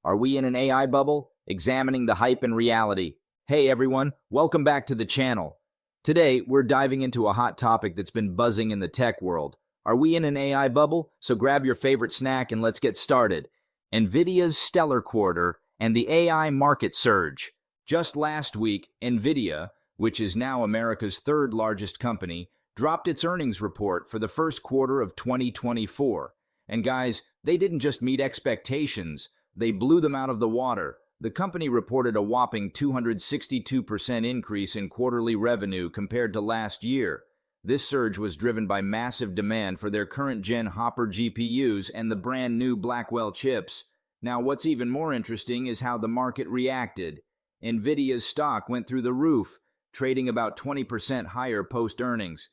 Are we in an AI bubble? Examining the hype and reality. Hey everyone, welcome back to the channel. Today, we're diving into a hot topic that's been buzzing in the tech world. Are we in an AI bubble? So grab your favorite snack and let's get started. NVIDIA's stellar quarter and the AI market surge. Just last week, NVIDIA, which is now America's third largest company, dropped its earnings report for the first quarter of 2024. And guys, they didn't just meet expectations, they blew them out of the water. The company reported a whopping 262% increase in quarterly revenue compared to last year. This surge was driven by massive demand for their current-gen Hopper GPUs and the brand-new Blackwell chips. Now, what's even more interesting is how the market reacted. NVIDIA's stock went through the roof, trading about 20% higher post-earnings.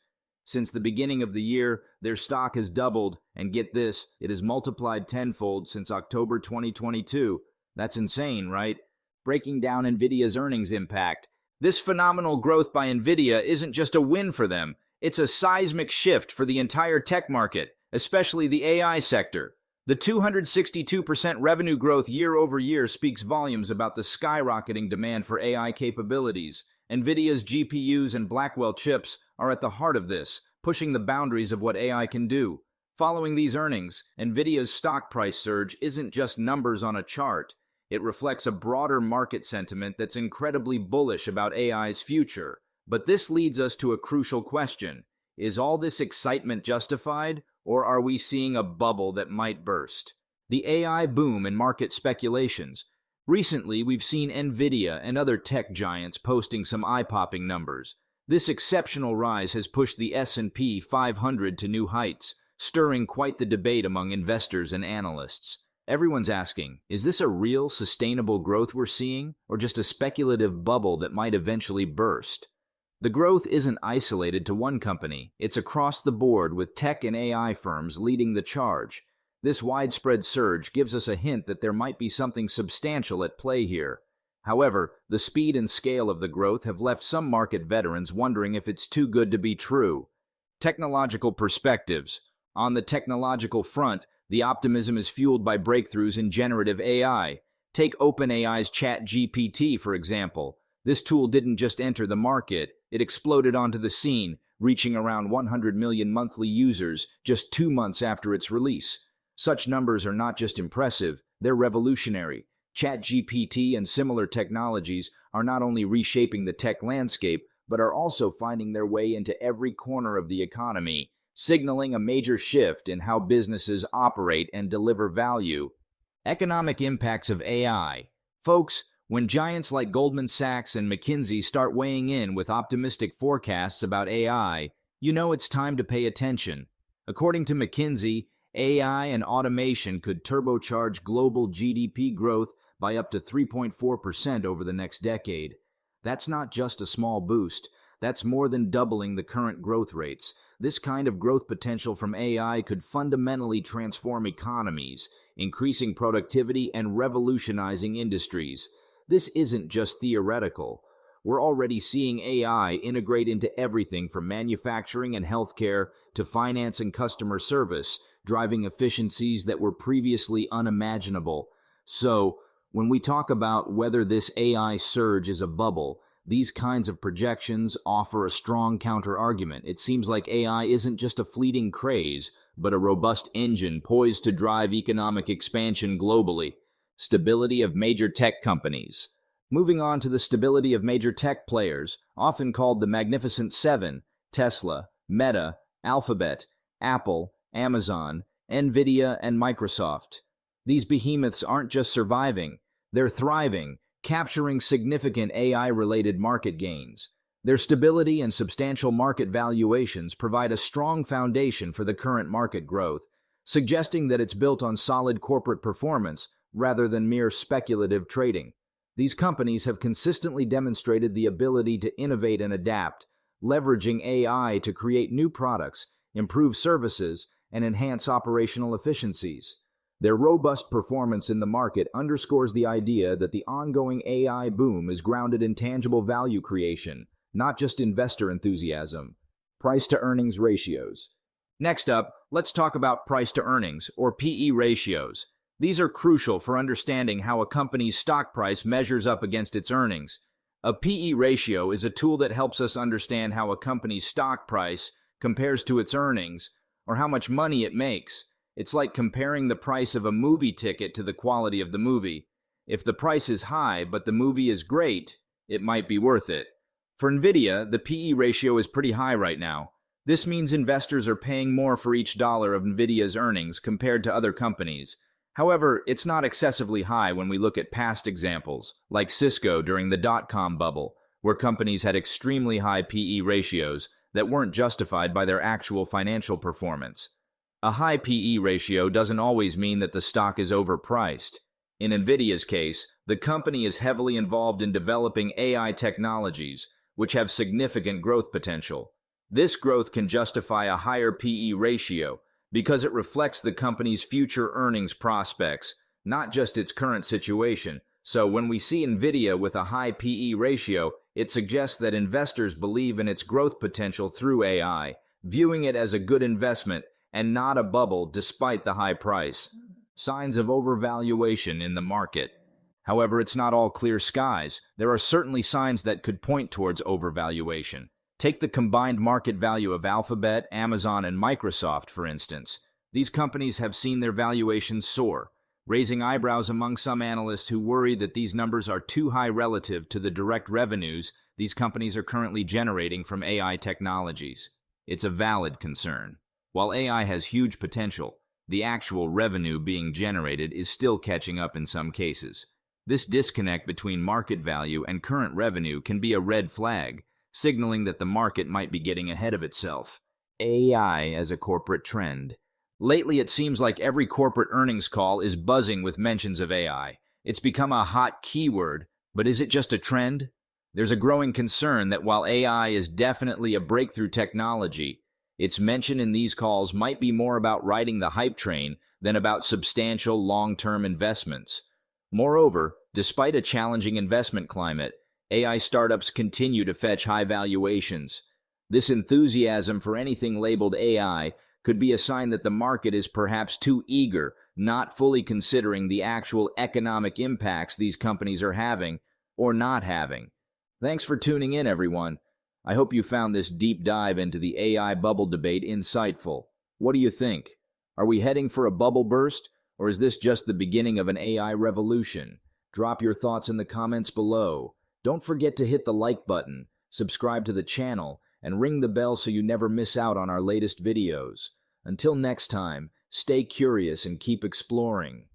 Since the beginning of the year, their stock has doubled, and get this, it has multiplied tenfold since October 2022. That's insane, right? Breaking down NVIDIA's earnings impact. This phenomenal growth by NVIDIA isn't just a win for them, it's a seismic shift for the entire tech market, especially the AI sector. The 262% revenue growth year over year speaks volumes about the skyrocketing demand for AI capabilities. NVIDIA's GPUs and Blackwell chips are at the heart of this, pushing the boundaries of what AI can do. Following these earnings, NVIDIA's stock price surge isn't just numbers on a chart. It reflects a broader market sentiment that's incredibly bullish about AI's future. But this leads us to a crucial question. Is all this excitement justified, or are we seeing a bubble that might burst? The AI boom and market speculations. Recently, we've seen NVIDIA and other tech giants posting some eye-popping numbers. This exceptional rise has pushed the S&P 500 to new heights, stirring quite the debate among investors and analysts. Everyone's asking, is this a real, sustainable growth we're seeing, or just a speculative bubble that might eventually burst? The growth isn't isolated to one company. It's across the board, with tech and AI firms leading the charge. This widespread surge gives us a hint that there might be something substantial at play here. However, the speed and scale of the growth have left some market veterans wondering if it's too good to be true. Technological perspectives. On the technological front, the optimism is fueled by breakthroughs in generative AI. Take OpenAI's ChatGPT, for example. This tool didn't just enter the market, it exploded onto the scene, reaching around 100 million monthly users just 2 months after its release. Such numbers are not just impressive, they're revolutionary. ChatGPT and similar technologies are not only reshaping the tech landscape, but are also finding their way into every corner of the economy, signaling a major shift in how businesses operate and deliver value. Economic impacts of AI. Folks, when giants like Goldman Sachs and McKinsey start weighing in with optimistic forecasts about AI, you know it's time to pay attention. According to McKinsey, AI and automation could turbocharge global GDP growth by up to 3.4% over the next decade. That's not just a small boost, that's more than doubling the current growth rates. This kind of growth potential from AI could fundamentally transform economies, increasing productivity and revolutionizing industries. This isn't just theoretical. We're already seeing AI integrate into everything from manufacturing and healthcare to finance and customer service, driving efficiencies that were previously unimaginable. So, when we talk about whether this AI surge is a bubble, these kinds of projections offer a strong counter-argument. It seems like AI isn't just a fleeting craze, but a robust engine poised to drive economic expansion globally. Stability of major tech companies. Moving on to the stability of major tech players, often called the Magnificent Seven: Tesla, Meta, Alphabet, Apple, Amazon, NVIDIA, and Microsoft. These behemoths aren't just surviving, they're thriving, capturing significant AI-related market gains. Their stability and substantial market valuations provide a strong foundation for the current market growth, suggesting that it's built on solid corporate performance rather than mere speculative trading. These companies have consistently demonstrated the ability to innovate and adapt, leveraging AI to create new products, improve services, and enhance operational efficiencies. Their robust performance in the market underscores the idea that the ongoing AI boom is grounded in tangible value creation, not just investor enthusiasm. Price-to-earnings ratios. Next up, let's talk about price-to-earnings, or PE ratios. These are crucial for understanding how a company's stock price measures up against its earnings. A P/E ratio is a tool that helps us understand how a company's stock price compares to its earnings or how much money it makes. It's like comparing the price of a movie ticket to the quality of the movie. If the price is high but the movie is great, it might be worth it. For NVIDIA, the P/E ratio is pretty high right now. This means investors are paying more for each dollar of NVIDIA's earnings compared to other companies. However, it's not excessively high when we look at past examples, like Cisco during the dot-com bubble, where companies had extremely high P/E ratios that weren't justified by their actual financial performance. A high P/E ratio doesn't always mean that the stock is overpriced. In NVIDIA's case, the company is heavily involved in developing AI technologies, which have significant growth potential. This growth can justify a higher P/E ratio because it reflects the company's future earnings prospects, not just its current situation. So when we see NVIDIA with a high P/E ratio, it suggests that investors believe in its growth potential through AI, viewing it as a good investment and not a bubble despite the high price. Signs of overvaluation in the market. However, it's not all clear skies. There are certainly signs that could point towards overvaluation. Take the combined market value of Alphabet, Amazon, and Microsoft, for instance. These companies have seen their valuations soar, raising eyebrows among some analysts who worry that these numbers are too high relative to the direct revenues these companies are currently generating from AI technologies. It's a valid concern. While AI has huge potential, the actual revenue being generated is still catching up in some cases. This disconnect between market value and current revenue can be a red flag, signaling that the market might be getting ahead of itself. AI as a corporate trend. Lately, it seems like every corporate earnings call is buzzing with mentions of AI. It's become a hot keyword, but is it just a trend? There's a growing concern that while AI is definitely a breakthrough technology, its mention in these calls might be more about riding the hype train than about substantial long-term investments. Moreover, despite a challenging investment climate, AI startups continue to fetch high valuations. This enthusiasm for anything labeled AI could be a sign that the market is perhaps too eager, not fully considering the actual economic impacts these companies are having or not having. Thanks for tuning in, everyone. I hope you found this deep dive into the AI bubble debate insightful. What do you think? Are we heading for a bubble burst, or is this just the beginning of an AI revolution? Drop your thoughts in the comments below. Don't forget to hit the like button, subscribe to the channel, and ring the bell so you never miss out on our latest videos. Until next time, stay curious and keep exploring.